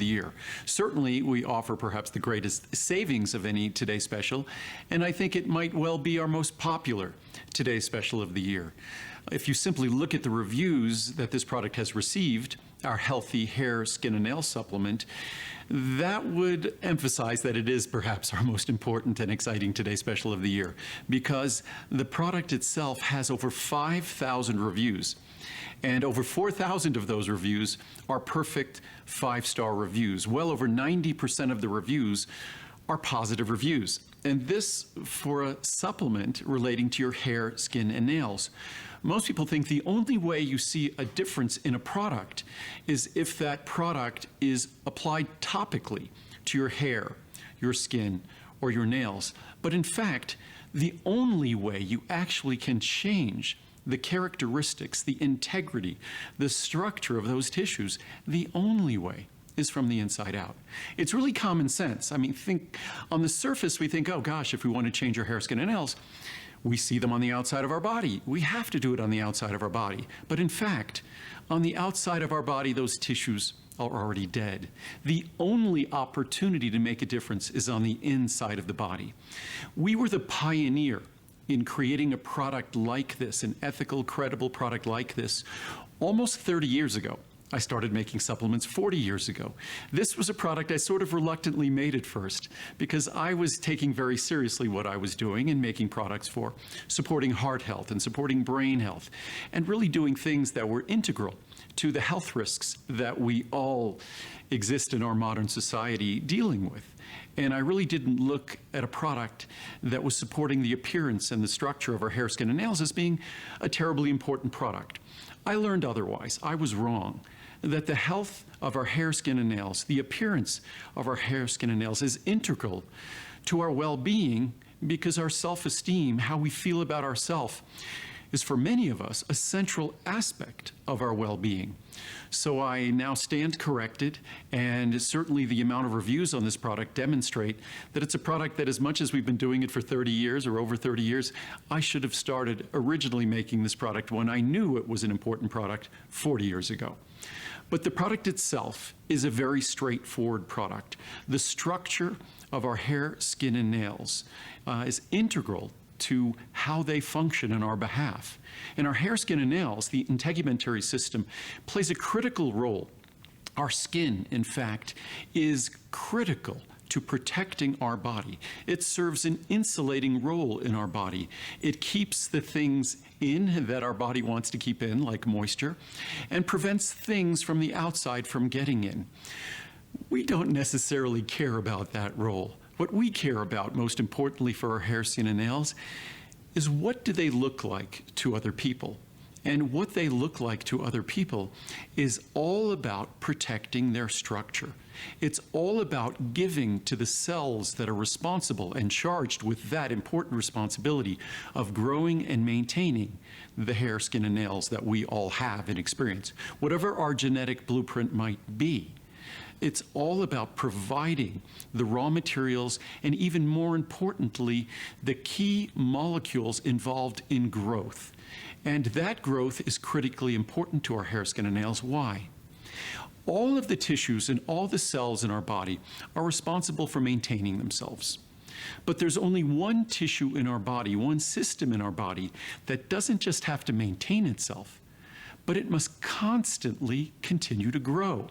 the year. Certainly, we offer perhaps the greatest savings of any Today Special, and I think it might well be our most popular Today Special of the year. If you simply look at the reviews that this product has received, our Healthy Hair, Skin, and Nail Supplement, that would emphasize that it is perhaps our most important and exciting Today Special of the year, because the product itself has over 5,000 reviews. And over 4,000 of those reviews are perfect 5-star reviews. Well over 90% of the reviews are positive reviews. And this for a supplement relating to your hair, skin, and nails. Most people think the only way you see a difference in a product is if that product is applied topically to your hair, your skin, or your nails. But in fact, the only way you actually can change the characteristics, the integrity, the structure of those tissues, the only way is from the inside out. It's really common sense. I mean, think on the surface, we think, oh gosh, if we want to change our hair, skin, and nails, we see them on the outside of our body. We have to do it on the outside of our body. But in fact, on the outside of our body, those tissues are already dead. The only opportunity to make a difference is on the inside of the body. We were the pioneer in creating a product like this, an ethical, credible product like this, almost 30 years ago. I started making supplements 40 years ago. This was a product I sort of reluctantly made at first because I was taking very seriously what I was doing and making products for supporting heart health and supporting brain health and really doing things that were integral to the health risks that we all exist in our modern society dealing with. And I really didn't look at a product that was supporting the appearance and the structure of our hair, skin, and nails as being a terribly important product. I learned otherwise. I was wrong. That the health of our hair, skin, and nails, the appearance of our hair, skin, and nails is integral to our well-being because our self-esteem, how we feel about ourselves, is for many of us a central aspect of our well-being. So I now stand corrected, and certainly the amount of reviews on this product demonstrate that it's a product that, as much as we've been doing it for 30 years or over 30 years, I should have started originally making this product when I knew it was an important product 40 years ago. But the product itself is a very straightforward product. The structure of our hair, skin, and nails is integral to how they function on our behalf. In our hair, skin, and nails, the integumentary system plays a critical role. Our skin, in fact, is critical to protecting our body. It serves an insulating role in our body. It keeps the things in that our body wants to keep in, like moisture, and prevents things from the outside from getting in. We don't necessarily care about that role. What we care about, most importantly for our hair, skin, and nails, is what do they look like to other people? And what they look like to other people is all about protecting their structure. It's all about giving to the cells that are responsible and charged with that important responsibility of growing and maintaining the hair, skin, and nails that we all have and experience, whatever our genetic blueprint might be. It's all about providing the raw materials and, even more importantly, the key molecules involved in growth. And that growth is critically important to our hair, skin, and nails. Why? All of the tissues and all the cells in our body are responsible for maintaining themselves. But there's only one tissue in our body, one system in our body that doesn't just have to maintain itself, but it must constantly continue to grow.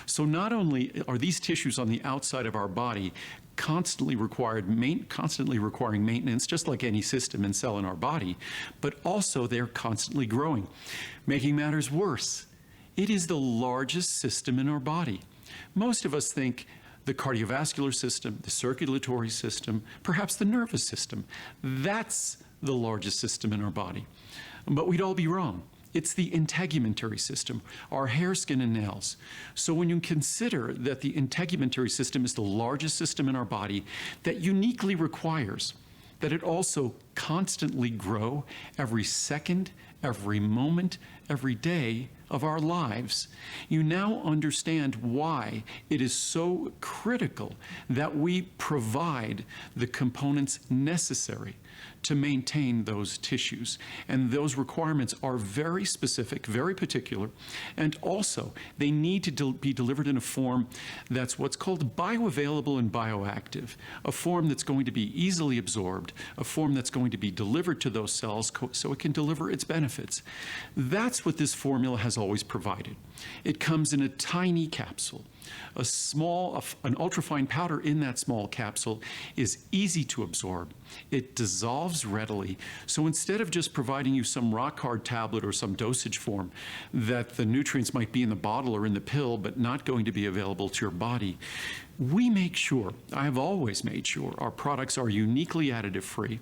So not only are these tissues on the outside of our body constantly requiring maintenance, just like any system and cell in our body, but also they're constantly growing. Making matters worse, it is the largest system in our body. Most of us think the cardiovascular system, the circulatory system, perhaps the nervous system, that's the largest system in our body. But we'd all be wrong. It's the integumentary system, our hair, skin, and nails. So when you consider that the integumentary system is the largest system in our body that uniquely requires that it also constantly grow every second, every moment, every day of our lives. You now understand why it is so critical that we provide the components necessary to maintain those tissues. And those requirements are very specific, very particular, and also they need to be delivered in a form that's what's called bioavailable and bioactive, a form that's going to be easily absorbed, a form that's going to be delivered to those cells so it can deliver its benefits. That's what this formula has always provided. It comes in a tiny capsule. An ultrafine powder in that small capsule is easy to absorb. It dissolves readily. So instead of just providing you some rock-hard tablet or some dosage form that the nutrients might be in the bottle or in the pill but not going to be available to your body, we make sure, I have always made sure, our products are uniquely additive-free.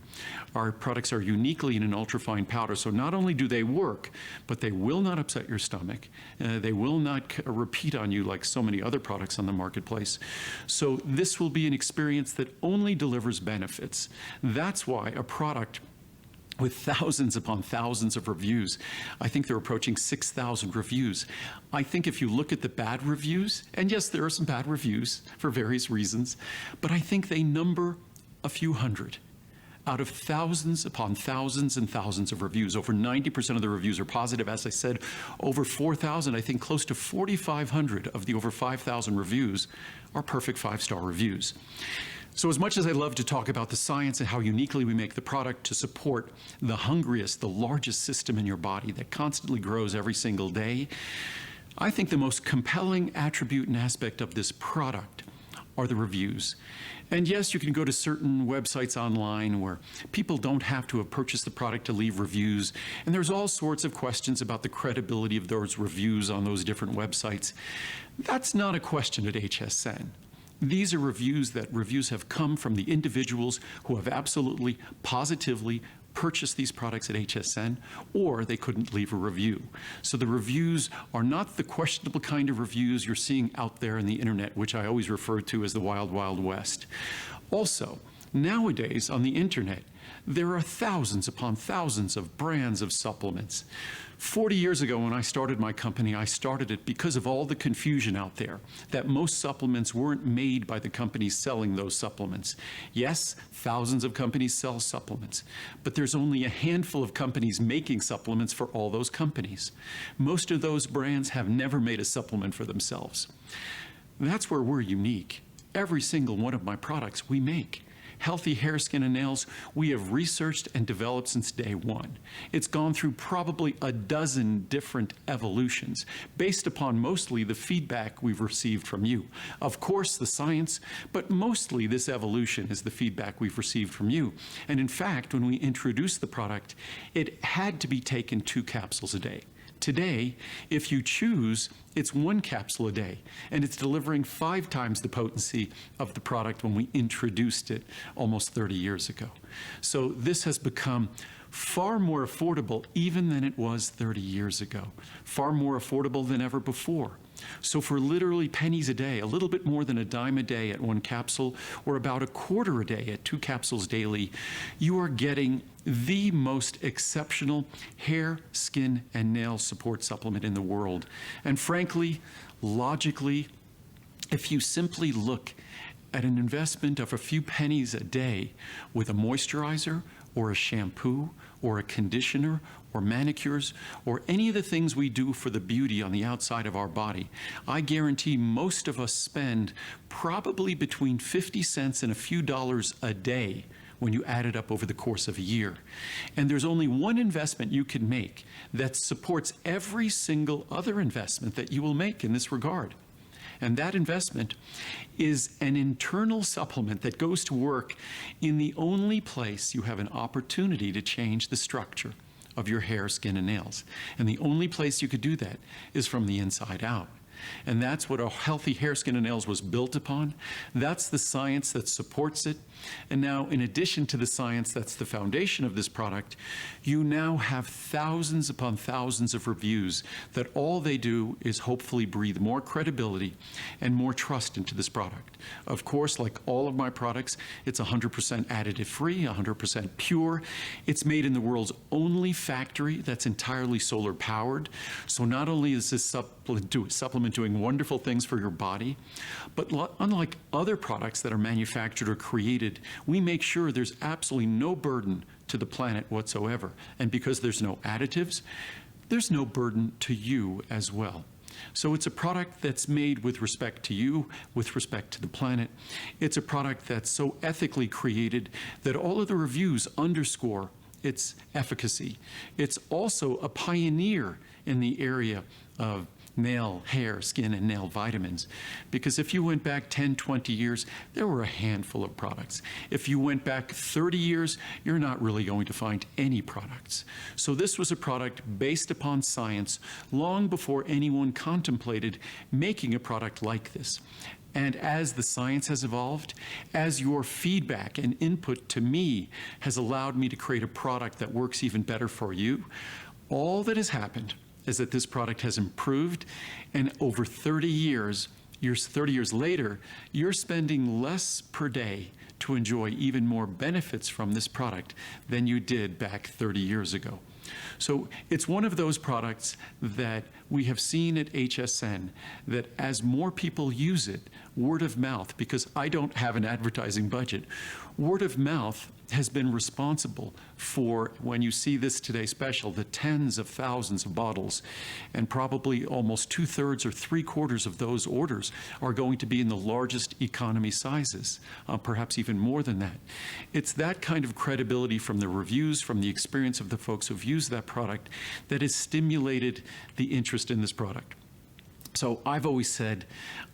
Our products are uniquely in an ultrafine powder, so not only do they work, but they will not upset your stomach. They will not repeat on you like so many other products on the marketplace. So this will be an experience that only delivers benefits. That's why a product with thousands upon thousands of reviews. I think they're approaching 6,000 reviews. I think if you look at the bad reviews, and yes, there are some bad reviews for various reasons, but I think they number a few hundred out of thousands upon thousands and thousands of reviews. Over 90% of the reviews are positive. As I said, over 4,000, I think close to 4,500 of the over 5,000 reviews are perfect 5-star reviews. So as much as I love to talk about the science and how uniquely we make the product to support the hungriest, the largest system in your body that constantly grows every single day, I think the most compelling attribute and aspect of this product are the reviews. And yes, you can go to certain websites online where people don't have to have purchased the product to leave reviews, and there's all sorts of questions about the credibility of those reviews on those different websites. That's not a question at HSN. These are reviews have come from the individuals who have absolutely, positively purchased these products at HSN, or they couldn't leave a review. So the reviews are not the questionable kind of reviews you're seeing out there on the internet, which I always refer to as the Wild Wild West. Also, nowadays on the internet, there are thousands upon thousands of brands of supplements. 40 years ago when I started my company, I started it because of all the confusion out there, that most supplements weren't made by the companies selling those supplements. Yes, thousands of companies sell supplements, but there's only a handful of companies making supplements for all those companies. Most of those brands have never made a supplement for themselves. That's where we're unique. Every single one of my products we make. Healthy hair, skin, and nails, we have researched and developed since day one. It's gone through probably a dozen different evolutions based upon mostly the feedback we've received from you. Of course, the science, but mostly this evolution is the feedback we've received from you. And in fact, when we introduced the product, it had to be taken 2 capsules a day. Today, if you choose, it's 1 capsule a day, and it's delivering 5 times the potency of the product when we introduced it almost 30 years ago. So this has become far more affordable even than it was 30 years ago, far more affordable than ever before. So for literally pennies a day, a little bit more than a dime a day at 1 capsule, or about a quarter a day at 2 capsules daily, you are getting the most exceptional hair, skin, and nail support supplement in the world. And frankly, logically, if you simply look at an investment of a few pennies a day with a moisturizer or a shampoo or a conditioner or manicures or any of the things we do for the beauty on the outside of our body, I guarantee most of us spend probably between 50 cents and a few dollars a day when you add it up over the course of a year. And there's only one investment you can make that supports every single other investment that you will make in this regard. And that investment is an internal supplement that goes to work in the only place you have an opportunity to change the structure of your hair, skin, and nails. And the only place you could do that is from the inside out. And that's what a healthy hair, skin, and nails was built upon. That's the science that supports it. And now, in addition to the science that's the foundation of this product, you now have thousands upon thousands of reviews that all they do is hopefully breathe more credibility and more trust into this product. Of course, like all of my products, it's 100% additive free, 100% pure. It's made in the world's only factory that's entirely solar powered. So not only is this supplement doing wonderful things for your body, but unlike other products that are manufactured or created, we make sure there's absolutely no burden to the planet whatsoever. And because there's no additives, there's no burden to you as well. So it's a product that's made with respect to you, with respect to the planet. It's a product that's so ethically created that all of the reviews underscore its efficacy. It's also a pioneer in the area of nail, hair, skin, and nail vitamins. Because if you went back 10, 20 years, there were a handful of products. If you went back 30 years, you're not really going to find any products. So this was a product based upon science long before anyone contemplated making a product like this. And as the science has evolved, as your feedback and input to me has allowed me to create a product that works even better for you, all that has happened is that this product has improved, and over 30 years later, you're spending less per day to enjoy even more benefits from this product than you did back 30 years ago. So it's one of those products that we have seen at HSN that as more people use it, word of mouth, because I don't have an advertising budget, word of mouth has been responsible for, when you see this Today Special, the tens of thousands of bottles, and probably almost 2/3 or 3/4 of those orders are going to be in the largest economy sizes, perhaps even more than that. It's that kind of credibility from the reviews, from the experience of the folks who've used that product, that has stimulated the interest in this product. So I've always said,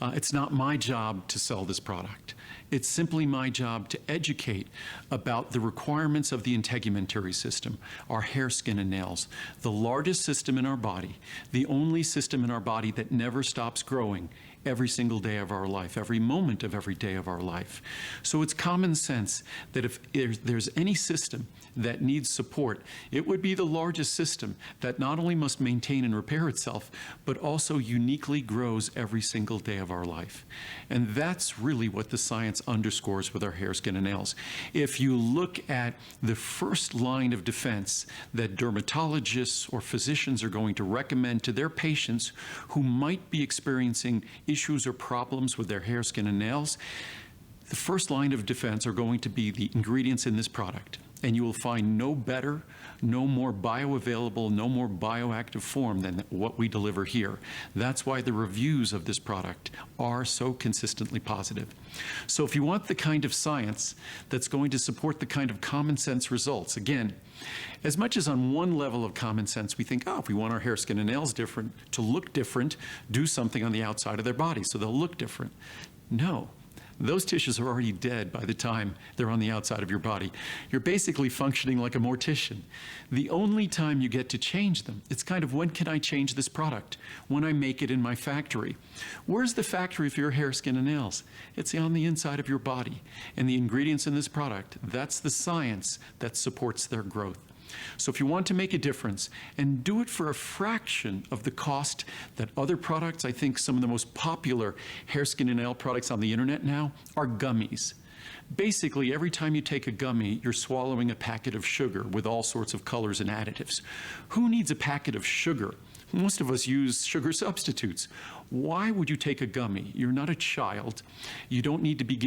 it's not my job to sell this product. It's simply my job to educate about the requirements of the integumentary system, our hair, skin, and nails, the largest system in our body, the only system in our body that never stops growing every single day of our life, every moment of every day of our life. So it's common sense that if there's any system that needs support, it would be the largest system that not only must maintain and repair itself, but also uniquely grows every single day of our life. And that's really what the science underscores with our hair, skin, and nails. If you look at the first line of defense that dermatologists or physicians are going to recommend to their patients who might be experiencing issues or problems with their hair, skin, and nails, the first line of defense are going to be the ingredients in this product. And you will find no better, no more bioavailable, no more bioactive form than what we deliver here. That's why the reviews of this product are so consistently positive. So if you want the kind of science that's going to support the kind of common sense results, again, as much as on one level of common sense we think, oh, if we want our hair, skin, and nails different, to look different, do something on the outside of their body so they'll look different. No. Those tissues are already dead by the time they're on the outside of your body. You're basically functioning like a mortician. The only time you get to change them, it's kind of, when can I change this product? When I make it in my factory. Where's the factory for your hair, skin, and nails? It's on the inside of your body. And the ingredients in this product, that's the science that supports their growth. So if you want to make a difference and do it for a fraction of the cost that other products, I think some of the most popular hair, skin, and nail products on the internet now are gummies. Basically, every time you take a gummy, you're swallowing a packet of sugar with all sorts of colors and additives. Who needs a packet of sugar? Most of us use sugar substitutes. Why would you take a gummy? You're not a child. You don't need to be